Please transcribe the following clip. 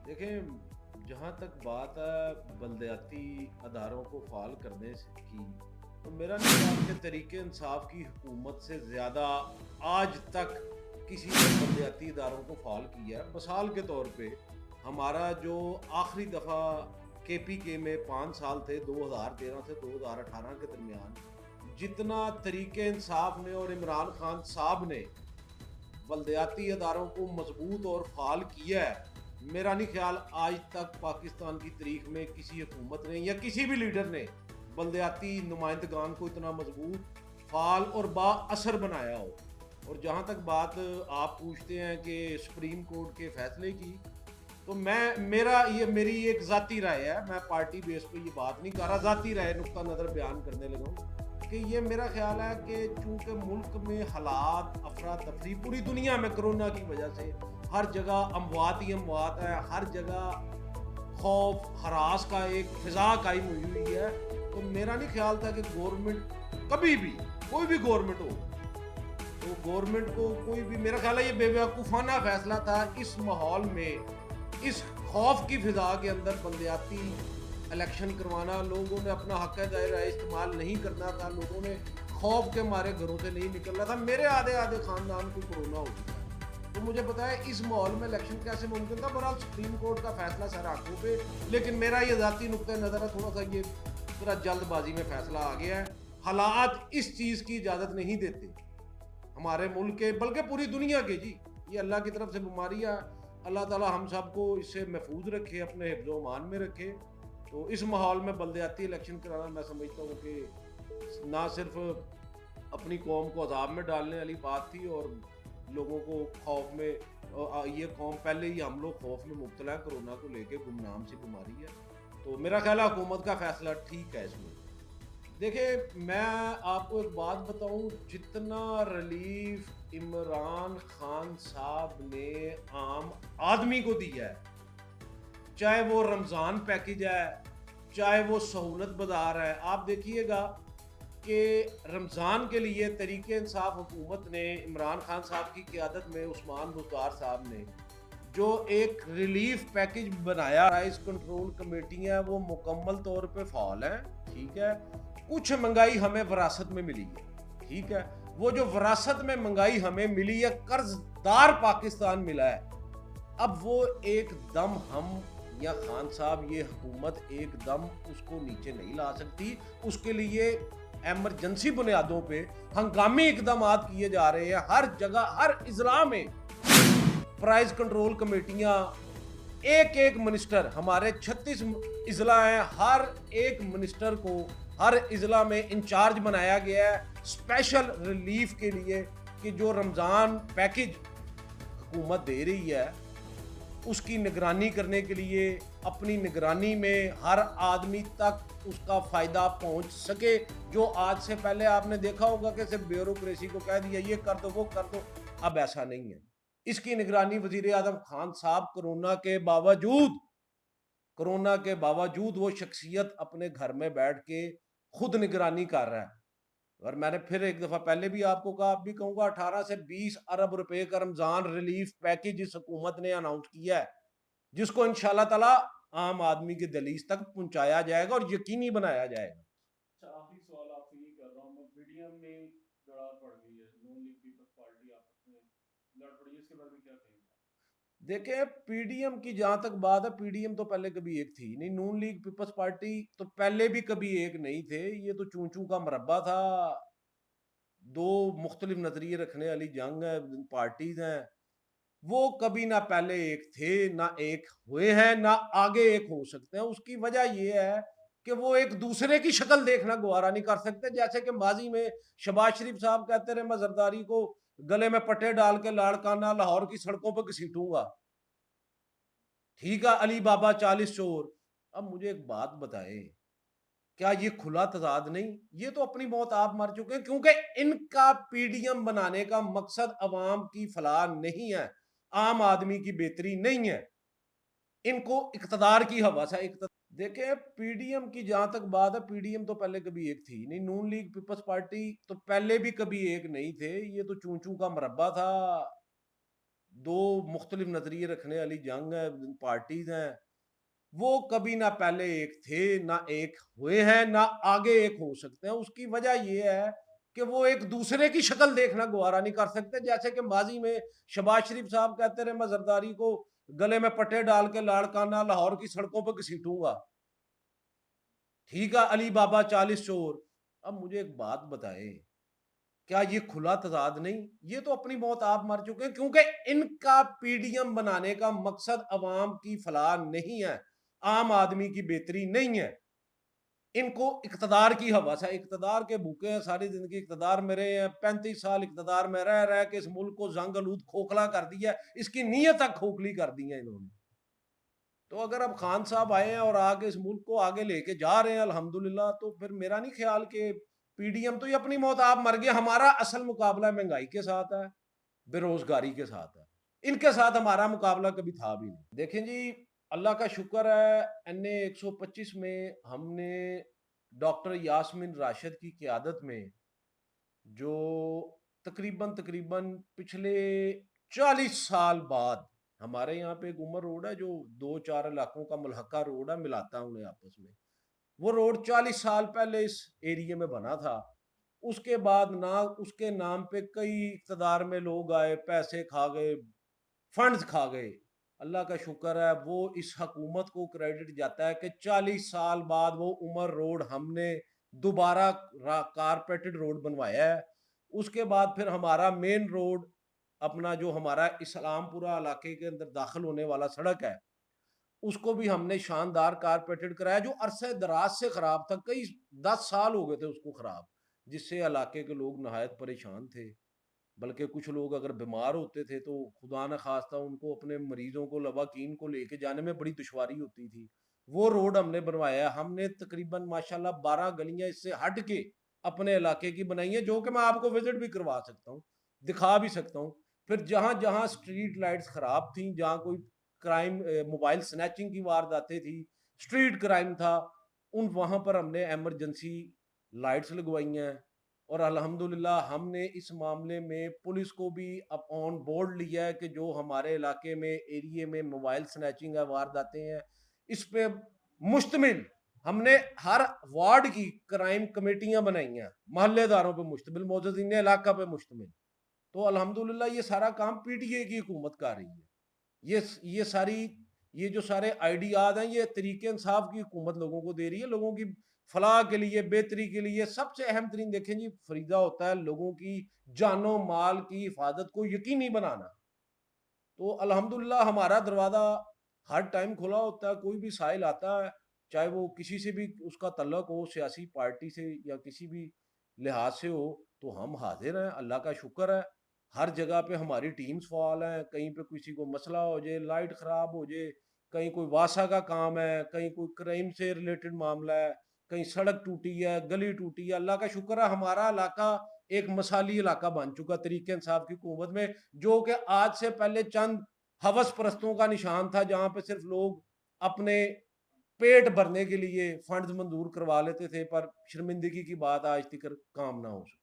देखें, जहाँ तक बात है बलदियाती अदारों को फाल करने की, तो मेरा नहीं ख्याल कि तरीके इंसाफ की हुकूमत से ज़्यादा आज तक किसी ने बलदियाती इदारों को फाल किया है। मिसाल के तौर पे हमारा जो आखिरी दफ़ा KPK में 5 साल थे 2013 से 2018 के दरमियान, जितना तरीके इंसाफ ने और इमरान खान साहब ने बलदियाती अदारों को मजबूत और फाल किया है, मेरा नहीं ख्याल आज तक पाकिस्तान की तारीख में किसी हुकूमत ने या किसी भी लीडर ने बलदियाती नुमाइंदगान को इतना मजबूत, फाल और बाअसर बनाया हो। और जहाँ तक बात आप पूछते हैं कि सुप्रीम कोर्ट के फैसले की, तो मेरी एक ज़ाती राय है, मैं पार्टी बेस पे ये बात नहीं कर रहा, ज़ाती राय नुक्ता नज़र बयान करने लगा हूँ कि ये मेरा ख्याल है कि चूंकि मुल्क में हालात अफरा तफरी पूरी दुनिया में कोरोना की वजह से हर जगह अमवात ही अमवात है, हर जगह खौफ हरास का एक फिजा कायम हुई हुई है। तो मेरा नहीं ख्याल था कि गवर्नमेंट कभी भी, कोई भी गवर्नमेंट हो, तो गवर्नमेंट को कोई भी, मेरा ख्याल है ये बेवकूफ़ाना फैसला था इस माहौल में, इस खौफ की फिजा के अंदर बलदियाती इलेक्शन करवाना। लोगों ने अपना हक दायरा इस्तेमाल नहीं करना था, लोगों ने खौफ के मारे घरों से नहीं निकलना था। मेरे आधे आधे खानदान को कोरोना हो चुका है, तो मुझे पता है इस माहौल में इलेक्शन कैसे मुमकिन था। बहरहाल सुप्रीम कोर्ट का फैसला सर आंखों पे, लेकिन मेरा ये ज़ाती नुक्ता नज़र है, थोड़ा सा ये पूरा जल्दबाजी में फैसला आ गया है। हालात इस चीज़ की इजाज़त नहीं देते हमारे मुल्क के, बल्कि पूरी दुनिया के। जी, ये अल्लाह की तरफ से बीमारियाँ, अल्लाह ताला हम सबको इससे महफूज रखे, अपने हिफ्ज़ मान में रखे। तो इस माहौल में बलदियाती इलेक्शन कराना, मैं समझता हूँ कि ना सिर्फ अपनी कौम को अजाब में डालने वाली बात थी और लोगों को खौफ में, ये कौम पहले ही हम लोग खौफ में मुब्तला है, कोरोना को लेके गुमनाम सी बीमारी है। तो मेरा ख्याल है हुकूमत का फैसला ठीक है इसमें। देखिए, मैं आपको एक बात बताऊं, जितना रिलीफ इमरान खान साहब ने आम आदमी को दिया है, चाहे वो रमज़ान पैकेज है, चाहे वो सहूलत बाजार है, आप देखिएगा कि रमज़ान के लिए तरीके इंसाफ हुकूमत ने इमरान खान साहब की क़यादत में, उस्मान बुज़दार साहब ने जो एक रिलीफ पैकेज बनाया, प्राइस कंट्रोल कमेटियाँ वो मुकम्मल तौर पे फ़ाल हैं, ठीक है। कुछ महंगाई हमें विरासत में मिली है, ठीक है। वो जो विरासत में महंगाई हमें मिली है, कर्जदार पाकिस्तान मिला है। अब वो एकदम हम या खान साहब, ये हुकूमत एकदम उसको नीचे नहीं ला सकती। उसके लिए एमरजेंसी बुनियादों पे हंगामी इकदाम किए जा रहे हैं। हर जगह, हर इजला में प्राइस कंट्रोल कमेटियां, एक एक मिनिस्टर, हमारे 36 इजला हैं, हर एक मिनिस्टर को हर इजला में इंचार्ज बनाया गया है स्पेशल रिलीफ के लिए, कि जो रमज़ान पैकेज हुकूमत दे रही है उसकी निगरानी करने के लिए, अपनी निगरानी में हर आदमी तक उसका फ़ायदा पहुंच सके। जो आज से पहले आपने देखा होगा कि सिर्फ ब्यूरोक्रेसी को कह दिया ये कर दो वो कर दो, अब ऐसा नहीं है। इसकी निगरानी वज़ीर आज़म खान साहब, कोरोना के बावजूद वो शख्सियत अपने घर में बैठ के खुद निगरानी कर रहा है। और मैंने फिर एक दफ़ा पहले भी आपको कहा, अब भी कहूँगा, 18 से 20 अरब रुपए का रमज़ान रिलीफ पैकेज इस हुकूमत ने अनाउंस किया है, जिसको इंशाल्लाह ताला आम आदमी के दलीज तक पहुंचाया जाएगा और यकीनी बनाया जाएगा। अच्छा, आखिरी सवाल आपसे ये कर रहा हूँ मैं, पीडीएम में दरार पड़ गई है, नून लीग पीपल्स पार्टी आपस में लड़ पड़ी है, इसके बारे में क्या कहेंगे आप? देखें, पीडीएम की जहां तक बात है, पीडीएम तो पहले कभी एक थी नहीं, नून लीग पीपल्स पार्टी तो पहले भी कभी एक नहीं थे। ये तो चूं चूं का मरब्बा था, दो मुख्तलिफ नजरिए रखने वाली जंग है, पार्टीज हैं। वो कभी ना पहले एक थे, ना एक हुए हैं, ना आगे एक हो सकते हैं। उसकी वजह यह है कि वो एक दूसरे की शक्ल देखना गवारा नहीं कर सकते। जैसे कि माजी में शबाज शरीफ साहब कहते रहे, मैं जरदारी को गले में पट्टे डाल के लाड़काना लाहौर की सड़कों पर घसीटूंगा, ठीक है, अली बाबा 40 चोर। अब मुझे एक बात बताएं, क्या ये खुला तजाद नहीं? ये तो अपनी मौत आप मर चुके हैं, क्योंकि इनका पीडीएम बनाने का मकसद अवाम की फलाह नहीं है, आम आदमी की बेहतरी नहीं है, इनको इक्तदार की हवस है। देखें, पीडीएम की जहां तक बात है, पीडीएम तो पहले कभी एक थी नहीं, नून लीग पीपल्स पार्टी तो पहले भी कभी एक नहीं थे। ये तो चूं चूं का मरब्बा था, दो मुख्तलिफ नजरिए रखने वाली जंग है, पार्टीज हैं, वो कभी ना पहले एक थे ना एक हुए हैं ना आगे एक हो सकते हैं। उसकी वजह ये है कि वो एक दूसरे की शक्ल देखना गवारा नहीं कर सकते। जैसे कि माजी में शहबाज शरीफ साहब कहते रहे मैं जरदारी को गले में पट्टे डाल के लाड़काना लाहौर की सड़कों पर घसीटूंगा, ठीक है, अली बाबा 40 चोर। अब मुझे एक बात बताएं, क्या ये खुला तजाद नहीं? ये तो अपनी मौत आप मर चुके हैं, क्योंकि इनका पीडीएम बनाने का मकसद अवाम की फलाह नहीं है, आम आदमी की बेहतरी नहीं है। इनको इक्तदार की हवस है, इक्तदार के भूखे हैं, सारी जिंदगी इक्तदार में रहे हैं, 35 साल इक्तदार में रह रह के इस मुल्क को जंग आलूद खोखला कर दिया, इसकी नीयत तक खोखली कर दी है इन्होंने। तो अगर अब खान साहब आए हैं और आगे इस मुल्क को आगे लेके जा रहे हैं अल्हम्दुलिल्लाह, तो फिर मेरा नहीं ख्याल कि पीडीएम तो ये अपनी मौत आप मर गए। हमारा असल मुकाबला महंगाई के साथ है, बेरोजगारी के साथ है, इनके साथ हमारा मुकाबला कभी था भी नहीं। देखें जी, अल्लाह का शुक्र है, NA 125 में हमने डॉक्टर यास्मीन राशिद की क़यादत में जो तकरीबन तकरीबन पिछले 40 साल बाद, हमारे यहाँ पे एक उमर रोड है जो 2-4 इलाकों का मुल्हका रोड है, मिलाता है उन्हें आपस में। वो रोड 40 साल पहले इस एरिया में बना था। उसके बाद ना उसके नाम पे कई इक़्तिदार में लोग आए, पैसे खा गए, फंड्स खा गए। अल्लाह का शुक्र है, वो इस हकूमत को क्रेडिट जाता है कि 40 साल बाद वो उमर रोड हमने दोबारा कारपेटेड रोड बनवाया है। उसके बाद फिर हमारा मेन रोड, अपना जो हमारा इस्लामपुरा इलाके के अंदर दाखिल होने वाला सड़क है, उसको भी हमने शानदार कारपेटेड कराया, जो अरसे दराज से खराब था, कई 10 साल हो गए थे उसको खराब, जिससे इलाके के लोग नहायत परेशान थे। बल्कि कुछ लोग अगर बीमार होते थे तो खुदा न खास्ता उनको अपने मरीजों को लवाकीन को लेके जाने में बड़ी दुश्वारी होती थी। वो रोड हमने बनवाया है। हमने तकरीबन माशाल्लाह 12 गलियां इससे हट के अपने इलाके की बनाई है, जो कि मैं आपको विजिट भी करवा सकता हूँ, दिखा भी सकता हूँ। फिर जहां जहां स्ट्रीट लाइट्स खराब थी, जहां कोई क्राइम, मोबाइल स्नैचिंग की वारदातें थी, स्ट्रीट क्राइम था, उन वहां पर हमने एमरजेंसी लाइट्स लगवाई हैं। और अल्हम्दुलिल्लाह हमने इस मामले में पुलिस को भी अब ऑन बोर्ड लिया है कि जो हमारे इलाके में एरिया में मोबाइल स्नैचिंग है, वारदातें हैं, इस पे मुश्तमिल हमने हर वार्ड की क्राइम कमेटियां बनाई हैं, मोहल्लेदारों पे मुश्तमिल, मौजूदीन इलाका पे मुश्तमिल। तो अल्हम्दुलिल्लाह ये सारा काम पीटीए की हुकूमत कर रही है। ये सारी, ये जो सारे आइडियाज हैं, ये तरीके इंसाफ की हुकूमत लोगों को दे रही है, लोगों की फलाह के लिए, बेहतरी के लिए। सबसे अहम तरीन देखें जी, फरीदा होता है लोगों की जानो माल की हिफाजत को यकीनी बनाना। तो अल्हम्दुलिल्लाह हमारा दरवाज़ा हर टाइम खुला होता है, कोई भी साइल आता है, चाहे वो किसी से भी उसका तल्लुक हो, सियासी पार्टी से या किसी भी लिहाज से हो, तो हम हाजिर हैं। अल्लाह का शुक्र है, हर जगह पे हमारी टीम्स फ़ाल हैं। कहीं पे किसी को मसला हो जाए, लाइट ख़राब हो जाए, कहीं कोई वासा का काम है, कहीं कोई क्राइम से रिलेटेड मामला है, कहीं सड़क टूटी है, गली टूटी है, अल्लाह का शुक्र है हमारा इलाका एक मसाली इलाका बन चुका तरीके इंसाफ की हुकूमत में, जो कि आज से पहले चंद हवस परस्तों का निशान था, जहां पे सिर्फ लोग अपने पेट भरने के लिए फंड्स मंजूर करवा लेते थे, पर शर्मिंदगी की बात आज तक काम ना हो सकी।